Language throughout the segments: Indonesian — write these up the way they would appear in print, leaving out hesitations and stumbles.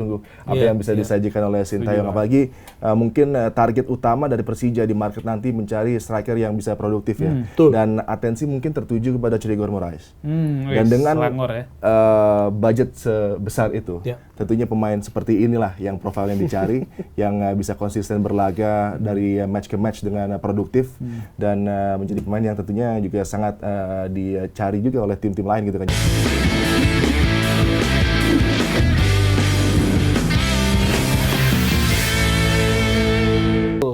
nunggu apa yang bisa disajikan oleh Sintayong. Apalagi mungkin target utama dari Persija di market nanti mencari striker yang bisa produktif ya. Dan atensi mungkin tertuju kepada Cedric Moraes. Dan dengan budget sebesar itu, tentunya pemain seperti inilah yang profilnya dicari, yang bisa konsisten berlaga dari match ke match dengan produktif dan menjadi pemain yang tentunya juga sangat dicari juga oleh tim-tim lain gitu kan.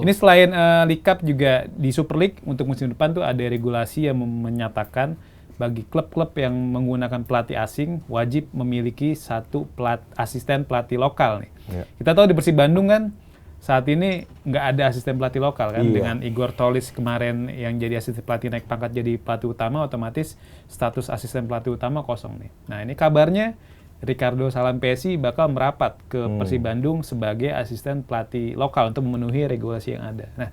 Ini selain League Cup juga di Super League untuk musim depan tuh ada regulasi yang menyatakan bagi klub-klub yang menggunakan pelatih asing wajib memiliki satu asisten pelatih lokal nih. Kita tahu di Persib Bandung kan saat ini nggak ada asisten pelatih lokal kan, dengan Igor Tolis kemarin yang jadi asisten pelatih naik pangkat jadi pelatih utama, otomatis status asisten pelatih utama kosong nih. Nah ini kabarnya Ricardo Salampessy bakal merapat ke Persib Bandung sebagai asisten pelatih lokal untuk memenuhi regulasi yang ada. Nah,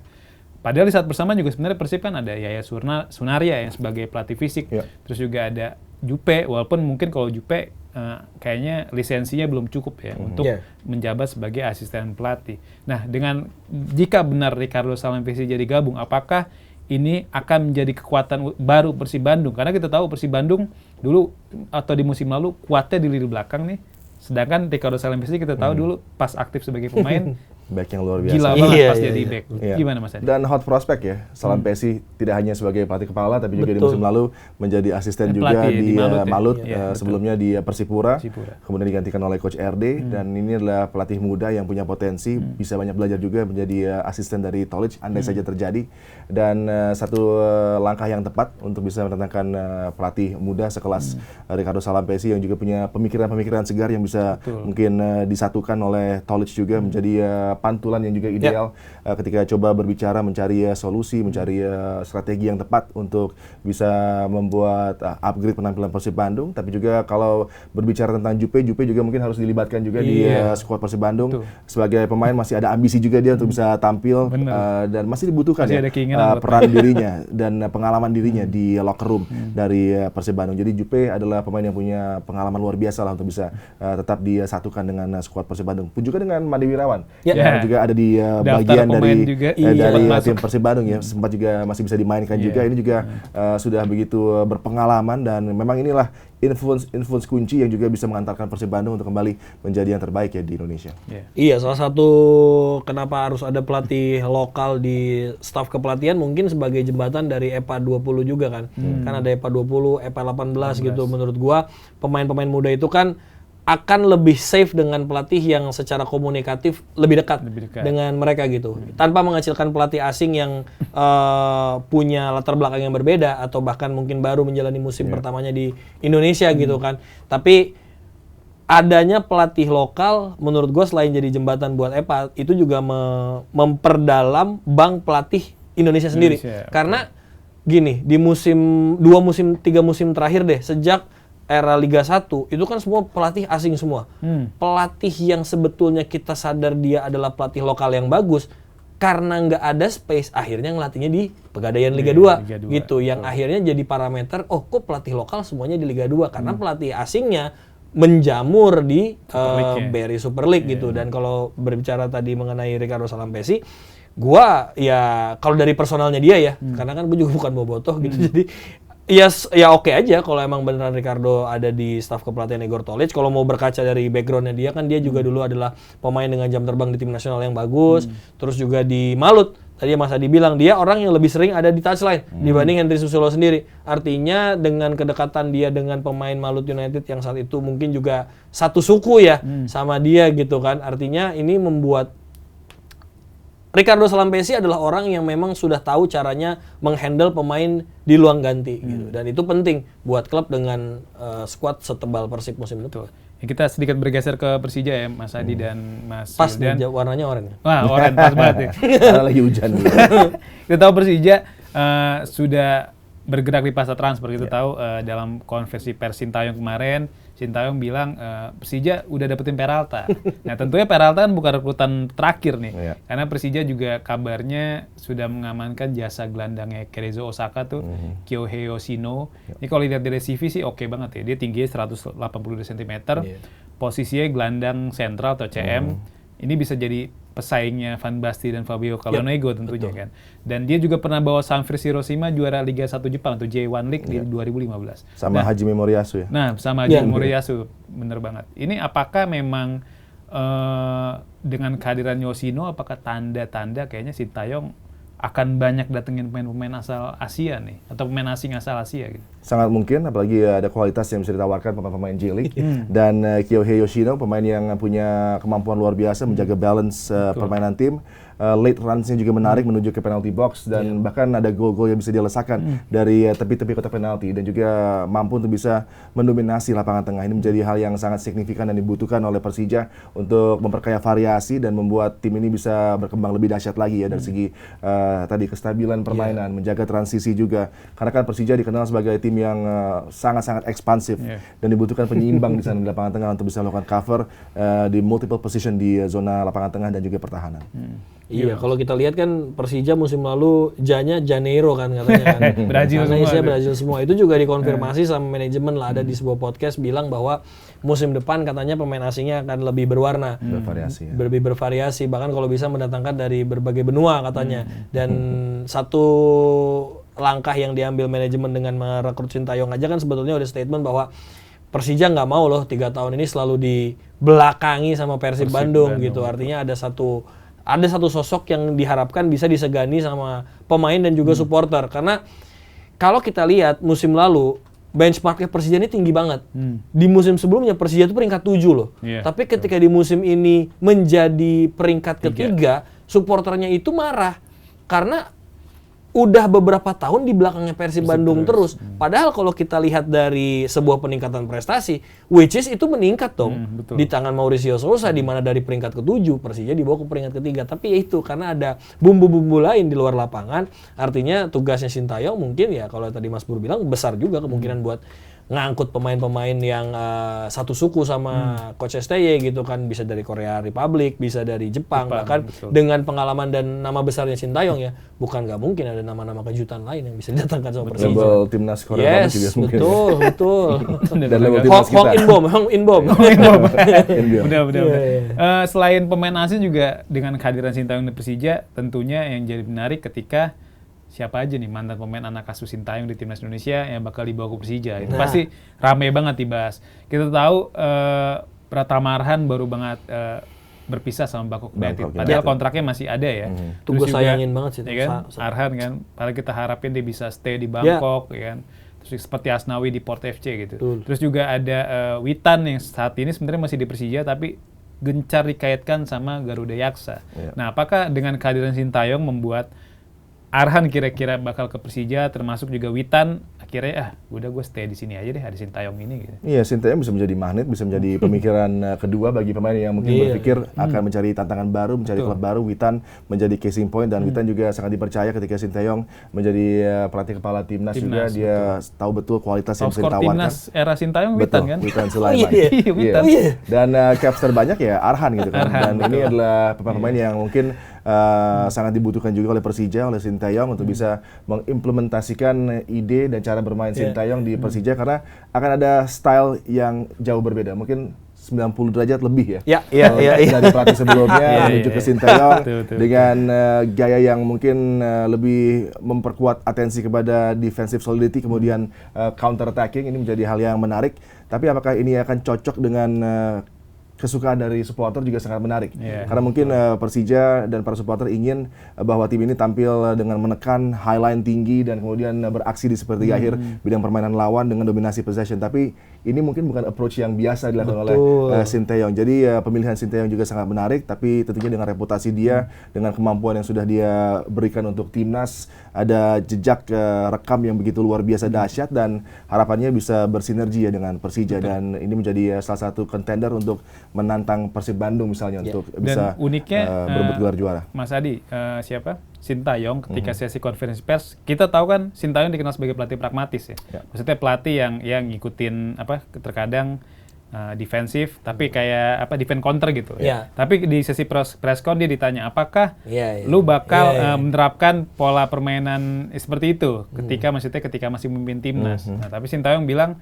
padahal di saat bersamaan juga sebenarnya Persib kan ada Yaya Sunaria yang sebagai pelatih fisik, terus juga ada Jupe, walaupun mungkin kalau Jupe kayaknya lisensinya belum cukup ya untuk menjabat sebagai asisten pelatih. Nah, jika benar Ricardo Salampessy jadi gabung, apakah ini akan menjadi kekuatan baru Persib Bandung? Karena kita tahu Persib Bandung dulu atau di musim lalu kuatnya di lini belakang nih. Sedangkan Ricardo Salampessy kita tahu dulu pas aktif sebagai pemain back yang luar biasa. Gila banget pas jadi back. Gimana Mas Adi? Dan hot prospect ya, Salampessy tidak hanya sebagai pelatih kepala tapi juga di musim lalu menjadi asisten juga di Malut, sebelumnya di Persipura, kemudian digantikan oleh Coach RD, dan ini adalah pelatih muda yang punya potensi, bisa banyak belajar juga menjadi asisten dari Tolic, andai saja terjadi. Dan satu langkah yang tepat untuk bisa mendatangkan pelatih muda sekelas Ricardo Salampessy yang juga punya pemikiran-pemikiran segar yang bisa mungkin disatukan oleh Tolic juga menjadi pantulan yang juga ideal ketika coba berbicara, mencari solusi, mencari strategi yang tepat untuk bisa membuat upgrade penampilan Persib Bandung. Tapi juga kalau berbicara tentang Jupe juga mungkin harus dilibatkan juga di skuad Persib Bandung. Sebagai pemain masih ada ambisi juga dia untuk bisa tampil dan masih dibutuhkan peran dirinya dan pengalaman dirinya di locker room dari Persib Bandung. Jadi Jupe adalah pemain yang punya pengalaman luar biasa lah untuk bisa tetap disatukan dengan skuad Persib Bandung. Pun juga dengan Made Wirawan. Juga ada di bagian dari tim Persib Bandung ya, sempat juga masih bisa dimainkan juga. Ini juga sudah begitu berpengalaman dan memang inilah influence kunci yang juga bisa mengantarkan Persib Bandung untuk kembali menjadi yang terbaik ya di Indonesia. Iya, salah satu kenapa harus ada pelatih lokal di staf kepelatihan mungkin sebagai jembatan dari EPA 20 juga kan. Kan ada EPA 20, EPA 18 gitu. Menurut gua pemain-pemain muda itu kan akan lebih safe dengan pelatih yang secara komunikatif lebih dekat dengan mereka gitu. Tanpa mengecilkan pelatih asing yang punya latar belakang yang berbeda atau bahkan mungkin baru menjalani musim pertamanya di Indonesia gitu kan. Tapi adanya pelatih lokal menurut gue selain jadi jembatan buat EPA itu juga memperdalam bank pelatih Indonesia sendiri. Karena gini, di tiga musim terakhir deh sejak era Liga 1, itu kan semua pelatih asing semua. Pelatih yang sebetulnya kita sadar dia adalah pelatih lokal yang bagus, karena nggak ada space, akhirnya ngelatihnya di Pegadaian Liga 2 gitu. Yang akhirnya jadi parameter, kok pelatih lokal semuanya di Liga 2? Karena pelatih asingnya menjamur di BRI Super League gitu. Dan kalau berbicara tadi mengenai Ricardo Salampessy, gua ya kalau dari personalnya dia ya, karena kan gue juga bukan bobotoh gitu, jadi ya oke aja kalau emang beneran Ricardo ada di staf kepelatihan Igor Tolic. Kalau mau berkaca dari backgroundnya dia kan dia juga dulu adalah pemain dengan jam terbang di tim nasional yang bagus. Terus juga di Malut, tadi Mas Adi bilang dia orang yang lebih sering ada di touchline dibanding Henry Susilo sendiri. Artinya dengan kedekatan dia dengan pemain Malut United yang saat itu mungkin juga satu suku ya sama dia gitu kan. Artinya ini membuat Ricardo Salampessy adalah orang yang memang sudah tahu caranya menghandle pemain di luang ganti gitu. Dan itu penting buat klub dengan skuad setebal Persib musim depan. Ya, kita sedikit bergeser ke Persija ya Mas Adi dan Mas Pas Wildan. nih, warnanya oranye. Wah, oranye pas banget ya. Karena lagi hujan. Kita tahu Persija sudah bergerak di pasar transfer. Kita tahu dalam konversi pers Sintayong kemarin, Sintayong bilang Persija udah dapetin Peralta. Nah tentunya Peralta kan bukan rekrutan terakhir nih, karena Persija juga kabarnya sudah mengamankan jasa gelandangnya Kerezo Osaka tuh, Kyohei Yoshino. Ini kalau lihat dari CV sih oke banget ya, dia tingginya 180 cm, posisinya gelandang sentral atau CM. Ini bisa jadi pesaingnya Van Basten dan Fabio Calonego tentunya kan. Dan dia juga pernah bawa Sanfrecce Hiroshima juara Liga 1 Jepang atau J1 League di 2015. Sama Hajime Moriyasu ya? Nah, sama Hajime Moriyasu, bener banget. Ini apakah memang dengan kehadiran Yoshino, apakah tanda-tanda kayaknya Sintayong akan banyak datengin pemain-pemain asal Asia nih, atau pemain asing asal Asia gitu? Sangat mungkin, apalagi ada kualitas yang bisa ditawarkan pemain-pemain J-League. Dan Kyohei Yoshino, pemain yang punya kemampuan luar biasa menjaga balance permainan tim. Late runs-nya juga menarik menuju ke penalty box, dan bahkan ada gol-gol yang bisa dia lesakan dari tepi-tepi kotak penalti, dan juga mampu untuk bisa mendominasi lapangan tengah. Ini menjadi hal yang sangat signifikan dan dibutuhkan oleh Persija untuk memperkaya variasi dan membuat tim ini bisa berkembang lebih dahsyat lagi ya dari segi tadi kestabilan permainan, menjaga transisi juga. Karena kan Persija dikenal sebagai tim yang sangat-sangat ekspansif dan dibutuhkan penyeimbang di sana di lapangan tengah untuk bisa melakukan cover di multiple position di zona lapangan tengah dan juga pertahanan. Iya, kalau kita lihat kan Persija musim lalu J-nya Janeiro kan katanya kan. Brazil semua. Itu juga dikonfirmasi sama manajemen lah, ada di sebuah podcast bilang bahwa musim depan katanya pemain asingnya akan lebih berwarna. Bervariasi. Lebih bervariasi, bahkan kalau bisa mendatangkan dari berbagai benua katanya. Dan satu langkah yang diambil manajemen dengan merekrut Sintayong aja kan sebetulnya udah statement bahwa Persija nggak mau loh 3 tahun ini selalu dibelakangi sama Persib Bandung gitu. Artinya ada satu sosok yang diharapkan bisa disegani sama pemain dan juga supporter. Karena kalau kita lihat musim lalu benchmarknya Persija ini tinggi banget. Di musim sebelumnya Persija itu peringkat 7 loh. Tapi ketika di musim ini menjadi peringkat ketiga, supporternya itu marah karena udah beberapa tahun di belakangnya Persib Bandung terus. Padahal kalau kita lihat dari sebuah peningkatan prestasi, which is itu meningkat dong. Di tangan Mauricio Sousa, di mana dari peringkat ke-7, Persija dibawa ke peringkat ke-3. Tapi ya itu, karena ada bumbu-bumbu lain di luar lapangan, artinya tugasnya Sintayong mungkin ya, kalau tadi Mas Pur bilang, besar juga kemungkinan buat ngangkut pemain-pemain yang satu suku sama Coach STY gitu kan, bisa dari Korea Republic, bisa dari Jepang bahkan dengan pengalaman dan nama besarnya Sintayong ya, bukan nggak mungkin ada nama-nama kejutan lain yang bisa didatangkan sama Persija. Level timnas Korea juga mungkin. Betul. Dan level timnas kita. Hong Inbom. Benar. Selain pemain asing juga dengan kehadiran Sintayong di Persija, tentunya yang jadi menarik ketika siapa aja nih mantan pemain anak asuh Sintayong di timnas Indonesia yang bakal dibawa ke Persija. Itu pasti rame banget dibahas. Kita tahu Pratama Arhan baru banget berpisah sama Bangkok United. Padahal kontraknya masih ada ya. Tuh gue sayangin banget sih. Ya kan? Arhan kan, padahal kita harapin dia bisa stay di Bangkok, ya kan. Terus seperti Asnawi di Port FC gitu. Terus juga ada Witan yang saat ini sebenarnya masih di Persija tapi gencar dikaitkan sama Garuda Yaksa. Nah, apakah dengan kehadiran Sintayong membuat Arhan kira-kira bakal ke Persija, termasuk juga Witan, akhirnya udah gue stay di sini aja deh, ada Sintayong ini gitu. Iya, Sintayong bisa menjadi magnet, bisa menjadi pemikiran kedua bagi pemain yang mungkin berpikir akan mencari tantangan baru, mencari klub baru. Witan menjadi casing point, dan Witan juga sangat dipercaya ketika Sintayong menjadi pelatih kepala timnas juga. Dia tahu betul kualitas yang bisa ditawarkan. Timnas era Sintayong Witan kan? Witan Sulaiman. Dan caps terbanyak ya Arhan gitu kan. Dan ini adalah pemain yang mungkin sangat dibutuhkan juga oleh Persija, oleh Sintayong untuk bisa mengimplementasikan ide dan cara bermain Sintayong di Persija, karena akan ada style yang jauh berbeda, mungkin 90 derajat lebih ya. Dari pelatih sebelumnya menuju ke Sintayong dengan gaya yang mungkin lebih memperkuat atensi kepada defensive solidity, kemudian counter attacking. Ini menjadi hal yang menarik. Tapi apakah ini akan cocok dengan kesukaan dari supporter juga sangat menarik. Karena mungkin Persija dan para supporter ingin bahwa tim ini tampil dengan menekan high line tinggi dan kemudian beraksi di sepertiga akhir bidang permainan lawan dengan dominasi possession. Tapi ini mungkin bukan approach yang biasa dilakukan oleh Sintayong. Jadi pemilihan Sintayong juga sangat menarik, tapi tentunya dengan reputasi dia, dengan kemampuan yang sudah dia berikan untuk timnas, ada jejak rekam yang begitu luar biasa dahsyat, dan harapannya bisa bersinergi ya dengan Persija. Dan ini menjadi salah satu contender untuk menantang Persib Bandung misalnya untuk bisa uniknya berebut gelar juara. Mas Adi, Sintayong ketika sesi konferensi pers, kita tahu kan Sintayong dikenal sebagai pelatih pragmatis ya. Maksudnya pelatih yang ngikutin terkadang defensif tapi kayak defend counter gitu. Tapi di sesi preskon dia ditanya apakah lu bakal menerapkan pola permainan seperti itu ketika masih memimpin timnas. Nah, tapi Sintayong bilang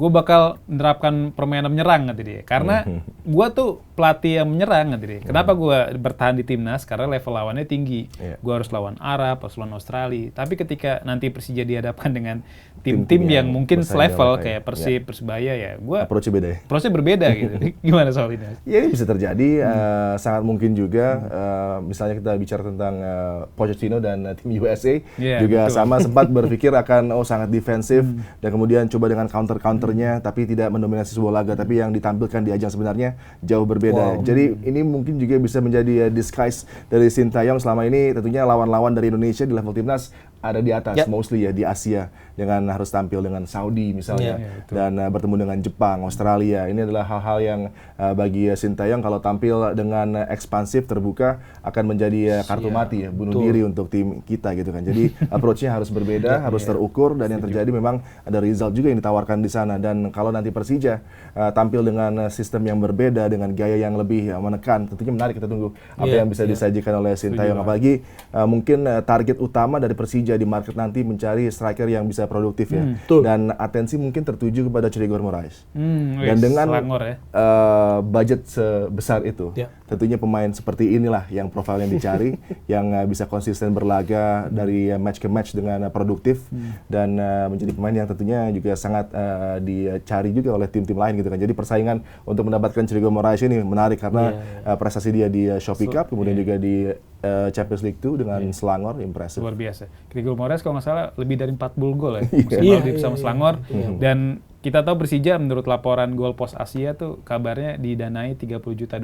gue bakal menerapkan permainan menyerang kata dia. Karena gue tuh pelatih yang menyerang kata dia. Kenapa gue bertahan di timnas? Karena level lawannya tinggi. Gue harus lawan Arab, harus lawan Australia. Tapi ketika nanti Persija dihadapkan dengan tim-tim yang mungkin selevel kayak Persib, Persebaya ya, gue approach-nya beda ya? Approach-nya berbeda gitu. Gimana soal ini? Ya ini bisa terjadi, sangat mungkin juga. Misalnya kita bicara tentang Pochettino dan tim USA juga betul. Sama sempat berpikir akan sangat defensif dan kemudian coba dengan counter-counternya tapi tidak mendominasi sebuah laga, tapi yang ditampilkan di ajang sebenarnya jauh berbeda. Jadi ini mungkin juga bisa menjadi disguise dari Sintayong selama ini. Tentunya lawan-lawan dari Indonesia di level timnas ada di atas, mostly ya di Asia, dengan harus tampil dengan Saudi misalnya, dan bertemu dengan Jepang, Australia. Ini adalah hal-hal yang bagi Sintayong kalau tampil dengan ekspansif, terbuka, akan menjadi kartu mati ya, bunuh diri untuk tim kita gitu kan. Jadi approach-nya harus berbeda, harus terukur, dan yang terjadi memang ada result juga yang ditawarkan di sana. Dan kalau nanti Persija tampil dengan sistem yang berbeda, dengan gaya yang lebih menekan, tentunya menarik, kita tunggu apa yang bisa disajikan oleh Sintayong. Apalagi mungkin target utama dari Persija di market nanti mencari striker yang bisa produktif ya, dan atensi mungkin tertuju kepada Cedric Moraes. Dan dengan budget sebesar itu, tentunya pemain seperti inilah yang profilnya dicari, yang bisa konsisten berlaga dari match ke match dengan produktif, dan menjadi pemain yang tentunya juga sangat dicari juga oleh tim-tim lain gitu kan. Jadi persaingan untuk mendapatkan Cedric Moraes ini menarik karena prestasi dia di Shopee Cup, kemudian juga di Champions League 2 dengan Selangor, impresif. Luar biasa. Cedric Moraes kalau nggak salah lebih dari 40 gol ya musim lalu bersama Selangor. Dan kita tahu Persija menurut laporan Goal Post Asia tuh kabarnya didanai $30 juta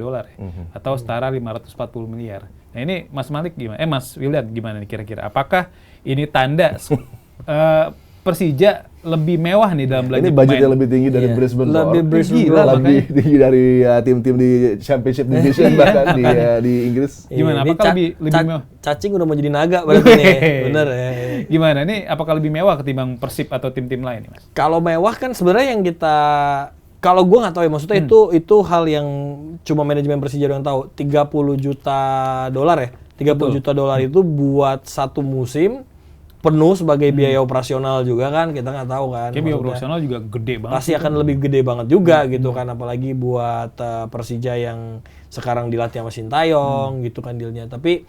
atau setara 540 miliar. Nah ini Mas Malik gimana? Mas William gimana nih kira-kira? Apakah ini tanda Persija lebih mewah nih dalam belanja pemain? Ini budgetnya lebih tinggi dari Brisbane Roar, lebih tinggi dari tim-tim di Championship Division bahkan di Inggris. Gimana? Apakah lebih mewah? Cacing udah mau jadi naga berarti nih. Bener ya. Gimana nih? Apakah lebih mewah ketimbang Persib atau tim-tim lain nih, Mas? Kalau mewah kan sebenarnya yang kalau gue nggak tahu ya, maksudnya itu hal yang cuma manajemen Persija yang tahu. $30 juta ya. $30 juta itu buat satu musim penuh sebagai biaya operasional juga kan, kita nggak tahu kan. Biaya operasional juga gede banget. Pasti akan lebih gede banget juga gitu kan, apalagi buat Persija yang sekarang dilatih sama Sintayong gitu kan dealnya. Tapi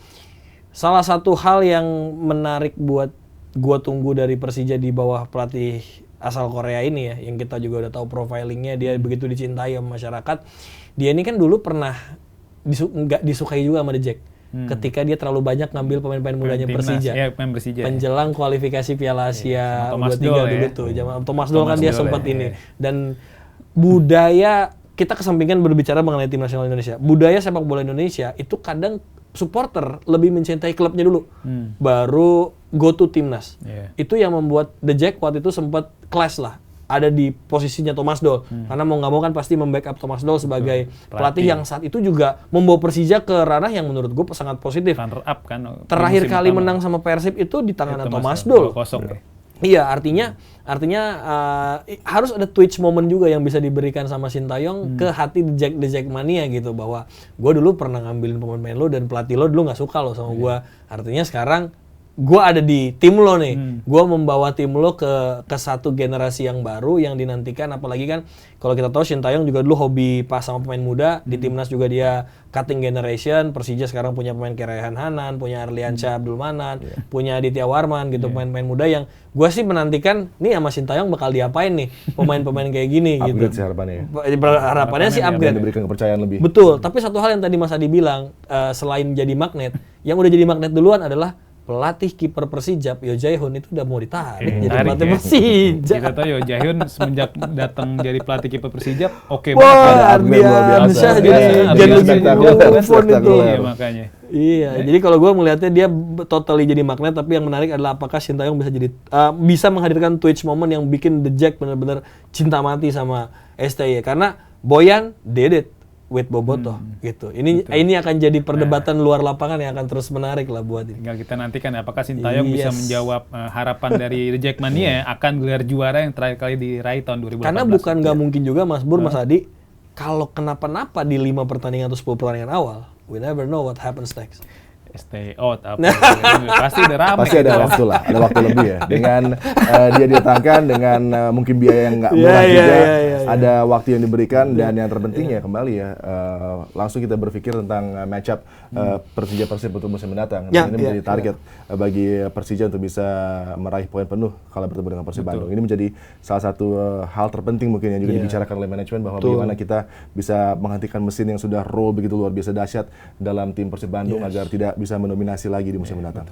salah satu hal yang menarik buat gua tunggu dari Persija di bawah pelatih asal Korea ini ya, yang kita juga udah tahu profilingnya, dia begitu dicintai sama masyarakat. Dia ini kan dulu pernah nggak disukai juga sama The Jack. Ketika dia terlalu banyak ngambil pemain-pemain mudanya Persija. Menjelang kualifikasi Piala Asia U23 dulu tuh. Zaman Thomas Doll kan dia sempat ini. Dan budaya, kita kesampingkan berbicara mengenai tim nasional Indonesia. Budaya sepak bola Indonesia itu kadang supporter lebih mencintai klubnya dulu. Baru go to timnas. Itu yang membuat The Jack waktu itu sempat clash lah. Ada di posisinya Thomas Doll. Karena mau nggak mau kan pasti membackup Thomas Doll sebagai pelatih yang saat itu juga membawa Persija ke ranah yang menurut gue sangat positif. Runner up kan. Terakhir kali menang sama Persib itu di tangan Thomas Doll. Iya, artinya harus ada twitch moment juga yang bisa diberikan sama Sintayong ke hati The Jack Mania gitu, bahwa gue dulu pernah ngambilin pemain lo dan pelatih lo dulu nggak suka lo sama gue. Artinya sekarang gue ada di tim lo nih, gue membawa tim lo ke satu generasi yang baru yang dinantikan. Apalagi kan kalau kita tahu Sintayong juga dulu hobi pas sama pemain muda, di timnas juga dia cutting generation. Persija sekarang punya pemain kayak Rehan Hanan, punya Arliansyah Abdul Manan, punya Aditya Warman gitu, pemain-pemain muda yang gue sih menantikan nih sama Sintayong bakal diapain nih pemain-pemain kayak gini gitu. Upgrade sih harapannya. Harapannya sih upgrade. Diberikan kepercayaan lebih. Betul, tapi satu hal yang tadi Mas Adi bilang, selain jadi magnet, yang udah jadi magnet duluan adalah pelatih kiper Persija, Yo Jae-hoon itu udah mau ditarik jadi pelatih Persija. Kita tahu Yo Jae-hoon semenjak datang jadi pelatih kiper Persija, oke banget. Wah, Ardiansyah jadi UFO itu. Iya, makanya. Iya, jadi kalau gue melihatnya dia totally jadi magnet, tapi yang menarik adalah apakah Sintayong bisa menghadirkan twitch moment yang bikin The Jack benar-benar cinta mati sama STY, karena Boyan did it with Bobotoh gitu. Ini akan jadi perdebatan luar lapangan yang akan terus menarik lah buat ini. Tinggal kita nantikan apakah Sintayong bisa menjawab harapan dari The Jack Mania akan gelar juara yang terakhir kali diraih tahun 2018. Karena bukan nggak mungkin juga Mas Bur, Mas Adi, kalau kenapa-napa di 5 pertandingan atau 10 pertandingan awal, we never know what happens next. stay out apa pasti udah ramai. Pasti ada waktu lah, ada waktu lebih ya. Dengan dia didatangkan dengan mungkin biaya yang nggak murah juga, ada waktu yang diberikan dan yang terpenting ya kembali ya langsung kita berpikir tentang match up Persija Persib untuk musim mendatang. Ini menjadi target bagi Persija untuk bisa meraih poin penuh kalau bertemu dengan Persib Bandung. Ini menjadi salah satu hal terpenting mungkin yang juga dibicarakan oleh manajemen bahwa bagaimana kita bisa menghentikan mesin yang sudah roll begitu luar biasa dahsyat dalam tim Persib Bandung agar tidak bisa mendominasi lagi di musim mendatang.